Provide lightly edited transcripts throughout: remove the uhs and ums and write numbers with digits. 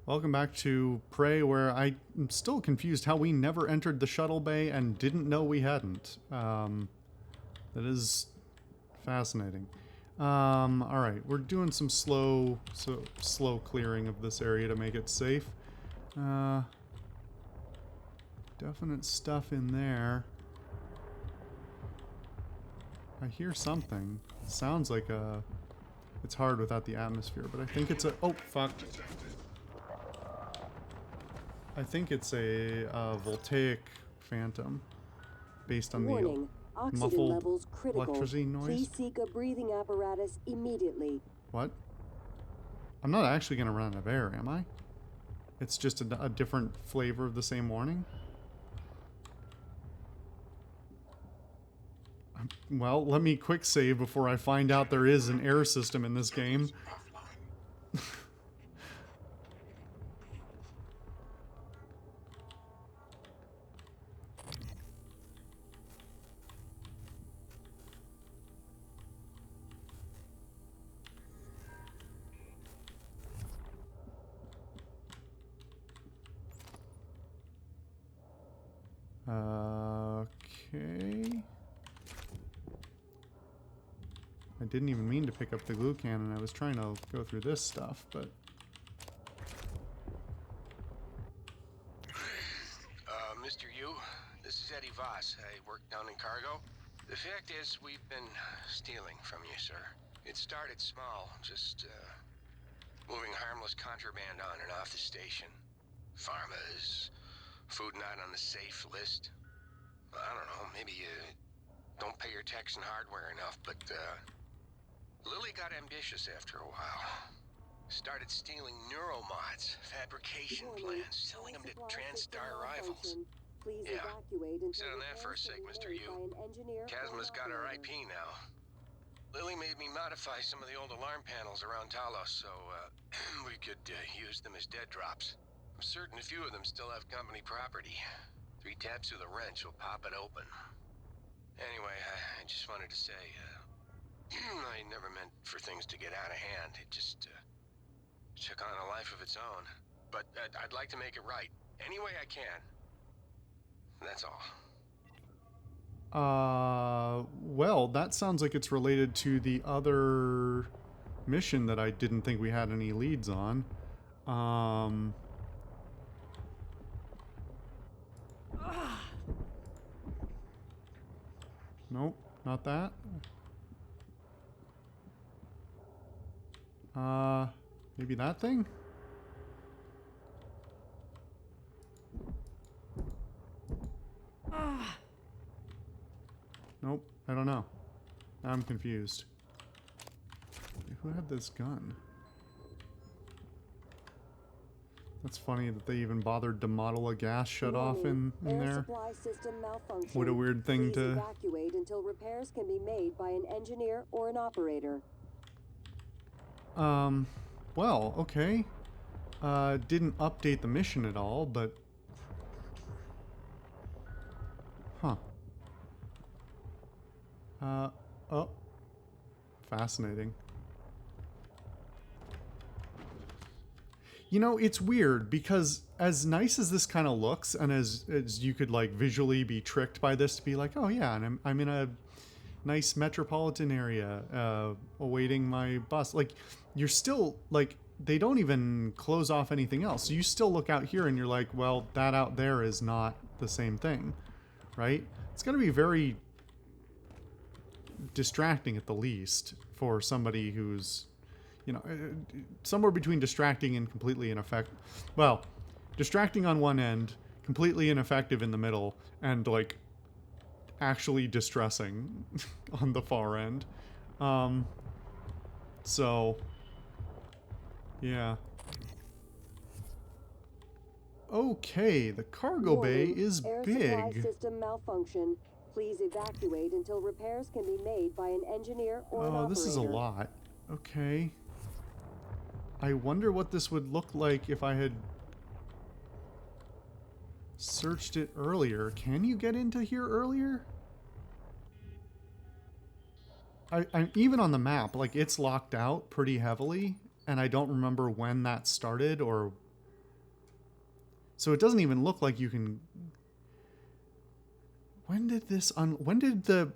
Welcome back to Prey, where I'm still confused how we never entered the shuttle bay and didn't know we hadn't. That is fascinating. Alright, we're doing some slow clearing of this area to make it safe. Definite stuff in there. I hear something. Sounds like a... It's hard without the atmosphere, but I think it's a... Oh, fuck. I think it's a voltaic phantom based on Warning, the oxygen muffled levels critical. electricity noise. Please seek a breathing apparatus immediately. What? I'm not actually going to run out of air, am I? It's just a different flavor of the same warning? Well, let me quick save before I find out there is an air system in this game. Okay. I didn't even mean to pick up the glue cannon. I was trying to go through this stuff, but... Mr. Yu, this is Eddie Voss. I work down in cargo. The fact is, we've been stealing from you, sir. It started small, just, moving harmless contraband on and off the station. Pharmas, food not on the safe list. Well, I don't know, maybe you don't pay your tax and hardware enough, but, Lily got ambitious after a while. Started stealing neuromods, fabrication plans, selling them to TranStar rivals. Yeah, sit on that for a sec, Mr. Yu. Kazma's got our IP now. Lily made me modify some of the old alarm panels around Talos so we could use them as dead drops. I'm certain a few of them still have company property. 3 taps of the wrench will pop it open. Anyway, I just wanted to say, I never meant for things to get out of hand. It just took on a life of its own. But I'd like to make it right, any way I can. That's all. Well, that sounds like it's related to the other mission that I didn't think we had any leads on. Nope, not that. Maybe that thing? Nope, I don't know. I'm confused. Who had this gun? That's funny that they even bothered to model a gas shut-off in there. What a weird thing to... evacuate until repairs can be made by an engineer or an operator. Well, okay. Didn't update the mission at all, but... Huh. Oh. Fascinating. You know, it's weird because as nice as this kind of looks and as you could like visually be tricked by this to be like, oh yeah, and I'm in a nice metropolitan area awaiting my bus. Like, you're still like, they don't even close off anything else. So you still look out here and you're like, well, that out there is not the same thing, right? It's going to be very distracting at the least for somebody who's, you know, somewhere between distracting and completely ineffective. Well, distracting on one end, completely ineffective in the middle, and like actually distressing on the far end. So yeah. Okay, the cargo bay is big. Air supply system malfunction. Please evacuate until repairs can be made by an engineer or an operator. Oh, this is a lot. Okay. I wonder what this would look like if I had searched it earlier. Can you get into here earlier? I'm even on the map, like it's locked out pretty heavily, and I don't remember when that started or So it doesn't even look like you can... When did this... when did the...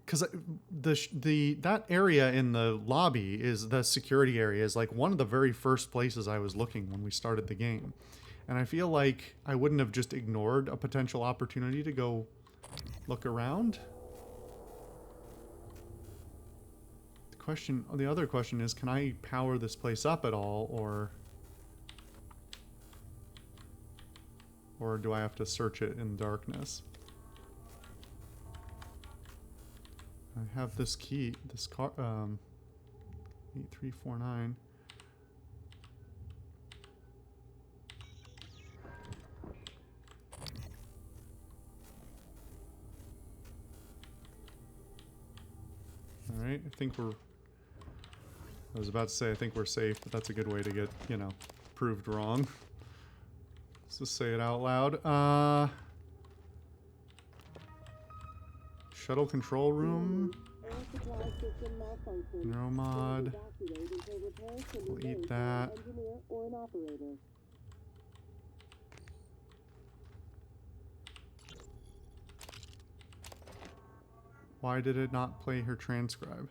Because that area in the lobby is the security area, is like one of the very first places I was looking when we started the game. And I feel like I wouldn't have just ignored a potential opportunity to go look around. The other question is, can I power this place up at all, or do I have to search it in darkness? I have this key, this car, 8349. All right, I think we're... I was about to say I think we're safe, but that's a good way to get, you know, proved wrong. Let's just say it out loud. Shuttle control room. Neuromod. We'll eat that. Why did it not play her transcribe?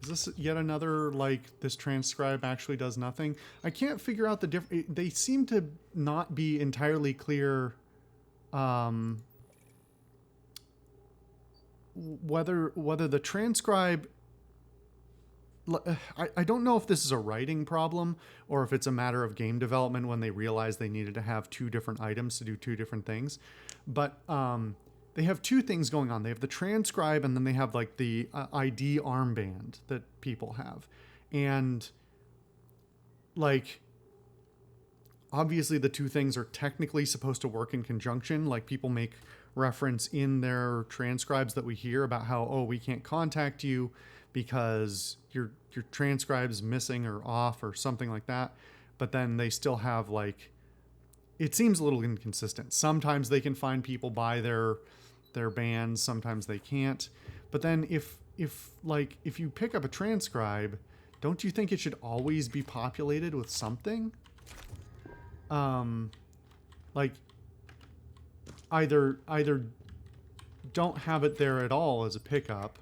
Is this yet another, like, this transcribe actually does nothing? I can't figure out the difference. They seem to not be entirely clear whether the transcribe... I don't know if this is a writing problem or if it's a matter of game development when they realized they needed to have two different items to do two different things. But they have two things going on. They have the transcribe, and then they have like the ID armband that people have. And like, obviously the two things are technically supposed to work in conjunction. Like, people make reference in their transcribes that we hear about how, oh, we can't contact you because your transcribe's missing or off or something like that. But then they still have, like, it seems a little inconsistent. Sometimes they can find people by their bands, sometimes they can't. But then if you pick up a transcribe, don't you think it should always be populated with something? Like, either don't have it there at all as a pickup,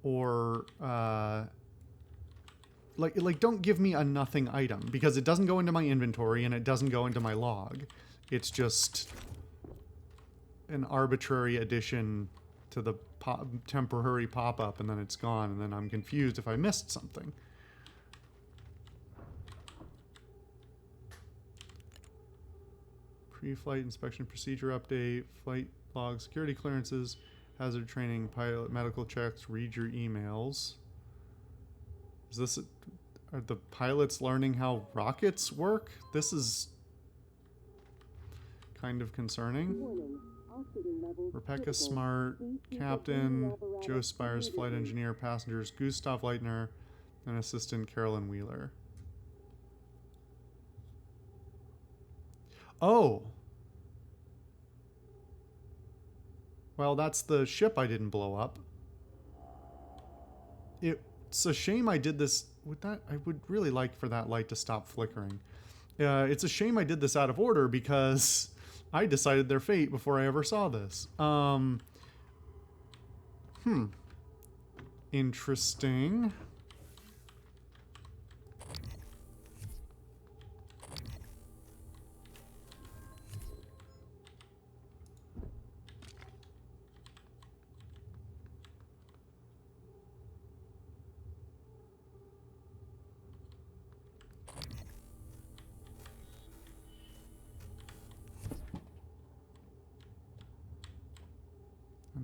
or like don't give me a nothing item, because it doesn't go into my inventory and it doesn't go into my log. It's just an arbitrary addition to the temporary pop-up, and then it's gone, and then I'm confused if I missed something. Pre-flight inspection procedure update, flight log, security clearances, hazard training, pilot medical checks, read your emails. Is this... Are the pilots learning how rockets work? This is kind of concerning. Rebecca Smart, Captain, Joe Spires, Flight Engineer, Passengers, Gustav Leitner, and Assistant Carolyn Wheeler. Oh! Well, that's the ship I didn't blow up. It's a shame I did this... With that, I would really like for that light to stop flickering. It's a shame I did this out of order, because I decided their fate before I ever saw this. Interesting.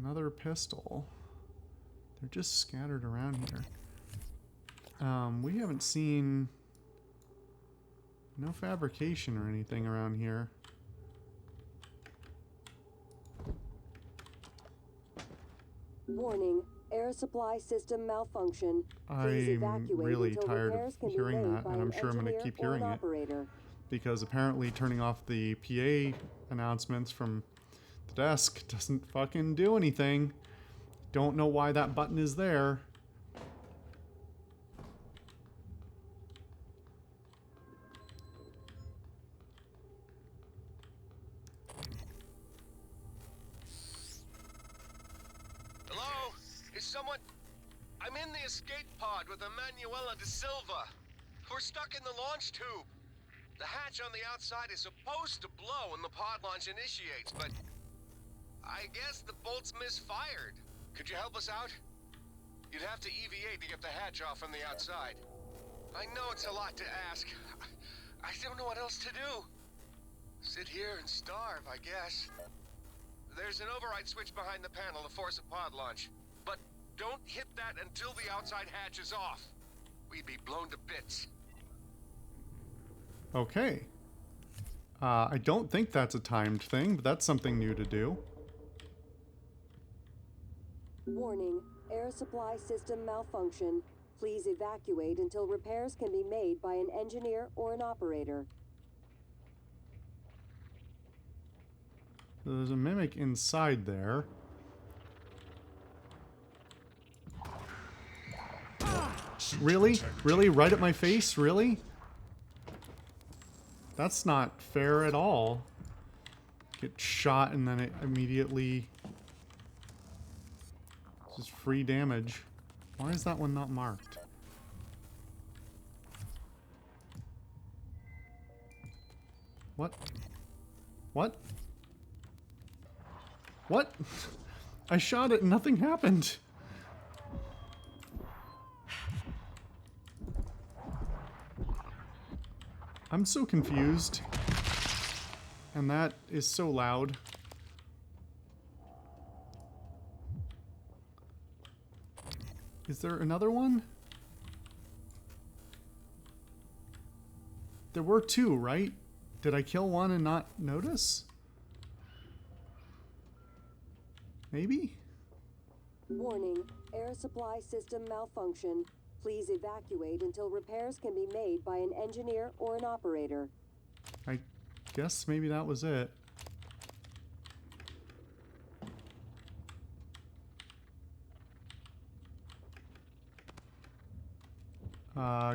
Another pistol. They're just scattered around here. We haven't seen no fabrication or anything around here. Warning, air supply system malfunction. I'm Please evacuate really until tired repairs of can be hearing made that, by and I'm an sure I'm going to engineer keep or an hearing it. operator. Because apparently turning off the PA announcements from The desk doesn't fucking do anything. Don't know why that button is there. Hello? Is someone... I'm in the escape pod with Emanuela de Silva. We're stuck in the launch tube. The hatch on the outside is supposed to blow when the pod launch initiates, but... I guess the bolt's misfired. Could you help us out? You'd have to EVA to get the hatch off from the outside. I know it's a lot to ask. I don't know what else to do. Sit here and starve, I guess. There's an override switch behind the panel to force a pod launch. But don't hit that until the outside hatch is off. We'd be blown to bits. Okay. I don't think that's a timed thing, but that's something new to do. Warning, air supply system malfunction. Please evacuate until repairs can be made by an engineer or an operator. There's a mimic inside there. Really? Really? Right at my face? Really? That's not fair at all. Get shot and then it immediately... Just free damage. Why is that one not marked? What? What? What? I shot it and nothing happened. I'm so confused. And that is so loud. Is there another one? There were two, right? Did I kill one and not notice? Maybe? Warning, air supply system malfunction. Please evacuate until repairs can be made by an engineer or an operator. I guess maybe that was it.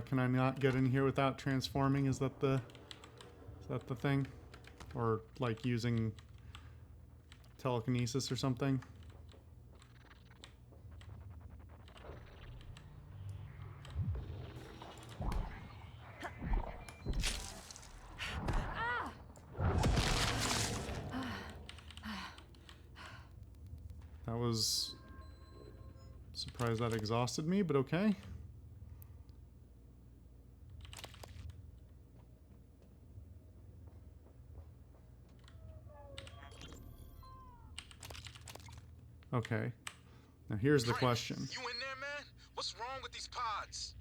Can I not get in here without transforming? Is that the thing? Or like using telekinesis or something? That was... Surprised that exhausted me, but okay. Okay. Now here's the question. You in there, man? What's wrong with these pods?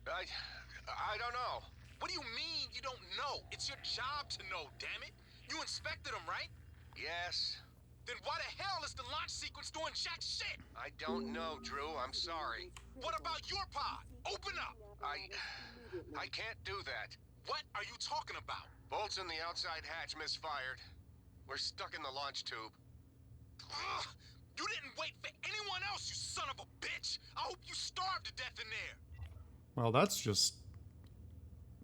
I don't know. What do you mean you don't know? It's your job to know, damn it. You inspected them, right? Yes. Then why the hell is the launch sequence doing jack shit? I don't know, Drew. I'm sorry. What about your pod? Open up! I can't do that. What are you talking about? Bolts in the outside hatch misfired. We're stuck in the launch tube. Ugh, you didn't wait for anyone else, you son of a bitch! I hope you starve to death in there! Well, that's just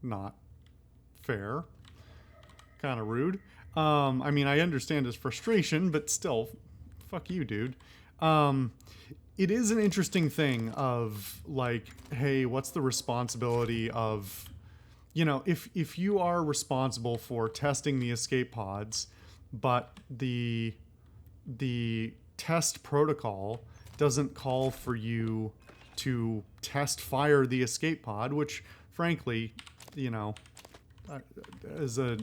not fair. Kind of rude. I mean, I understand his frustration, but still, fuck you, dude. It is an interesting thing of, like, hey, what's the responsibility of... You know, if you are responsible for testing the escape pods, but the test protocol doesn't call for you to test fire the escape pod, which, frankly, you know, as the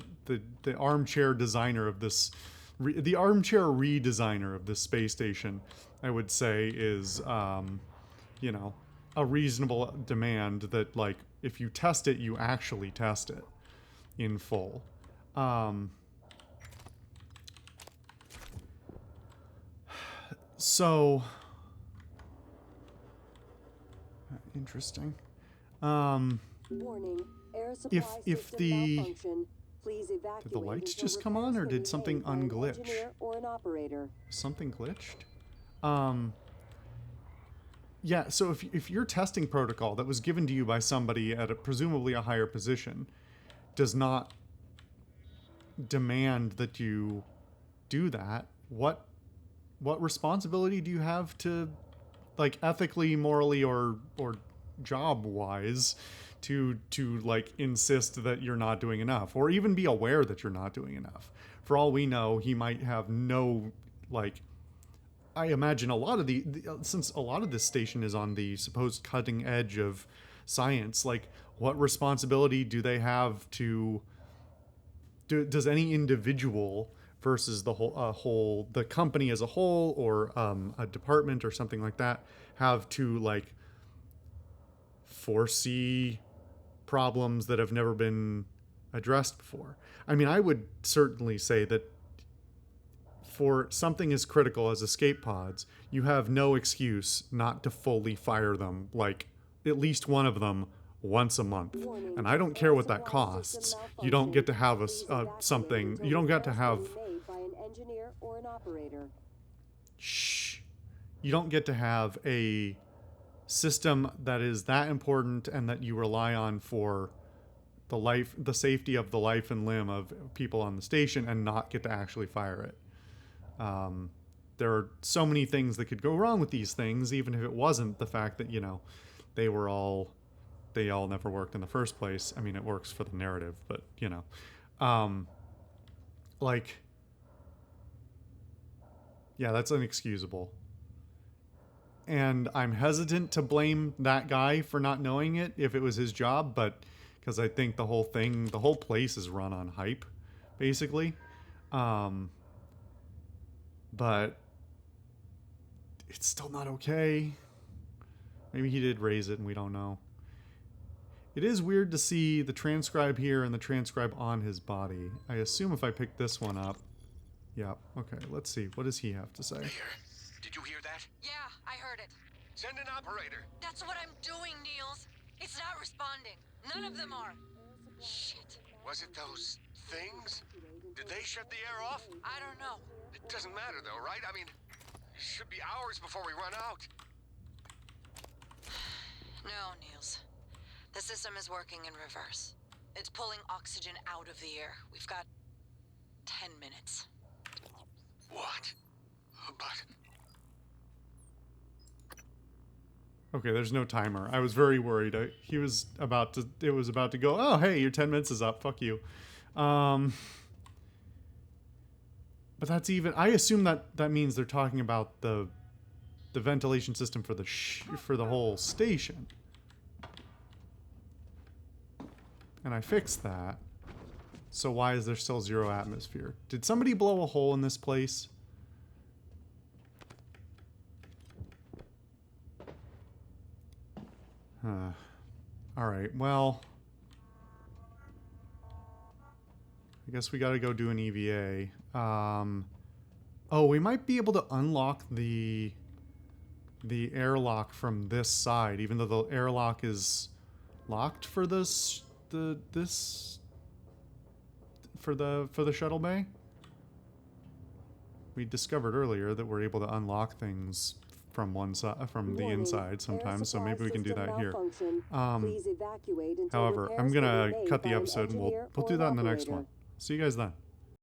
armchair designer of this, the armchair redesigner of this space station, I would say is, you know, a reasonable demand that, like, if you test it, you actually test it in full. So, interesting. Warning, air supply If system the... malfunction. Please evacuate. Did the lights until just come on, repairs or can be did something made by an unglitch? engineer or an operator. Something glitched? Yeah, so if your testing protocol that was given to you by somebody at presumably a higher position does not demand that you do that, what responsibility do you have to, like, ethically, morally, or job wise to like insist that you're not doing enough, or even be aware that you're not doing enough? For all we know, he might have no, like, I imagine a lot of since a lot of this station is on the supposed cutting edge of science, like, what responsibility do they have to does any individual versus the the company as a whole, or a department or something like that, have to, like, foresee problems that have never been addressed before? I mean, I would certainly say that for something as critical as escape pods, you have no excuse not to fully fire them, like, at least one of them once a month. And I don't care what that costs. You don't get to have something. You don't get to have. Shh. You don't get to have a system that is that important and that you rely on for the safety of the life and limb of people on the station, and not get to actually fire it. There are so many things that could go wrong with these things, even if it wasn't the fact that, you know, they all never worked in the first place. I mean, it works for the narrative, but, you know, like, yeah, that's inexcusable. And I'm hesitant to blame that guy for not knowing it if it was his job, but because I think the whole place is run on hype, basically. But it's still not okay. Maybe he did raise it and we don't know. It is weird to see the transcribe here and the transcribe on his body. I assume if I pick this one up... Yeah, okay, let's see. What does he have to say? Here. Did you hear that? Yeah, I heard it. Send an operator. That's what I'm doing, Niels. It's not responding. None of them are. Shit. Was it those things? Did they shut the air off? I don't know. It doesn't matter though, right? I mean, it should be hours before we run out. No, Niels. The system is working in reverse. It's pulling oxygen out of the air. We've got 10 minutes. What? But... Okay, there's no timer. I was very worried. It was about to go, oh, hey, your 10 minutes is up. Fuck you. But that's even... I assume that means they're talking about the ventilation system for the whole station. And I fixed that. So why is there still 0 atmosphere? Did somebody blow a hole in this place? Alright, well... I guess we gotta go do an EVA. Oh, we might be able to unlock the airlock from this side, even though the airlock is locked for the shuttle bay. We discovered earlier that we're able to unlock things from the inside sometimes, so maybe we can do that here. However, I'm gonna cut the episode and we'll do that in the next one. See you guys then.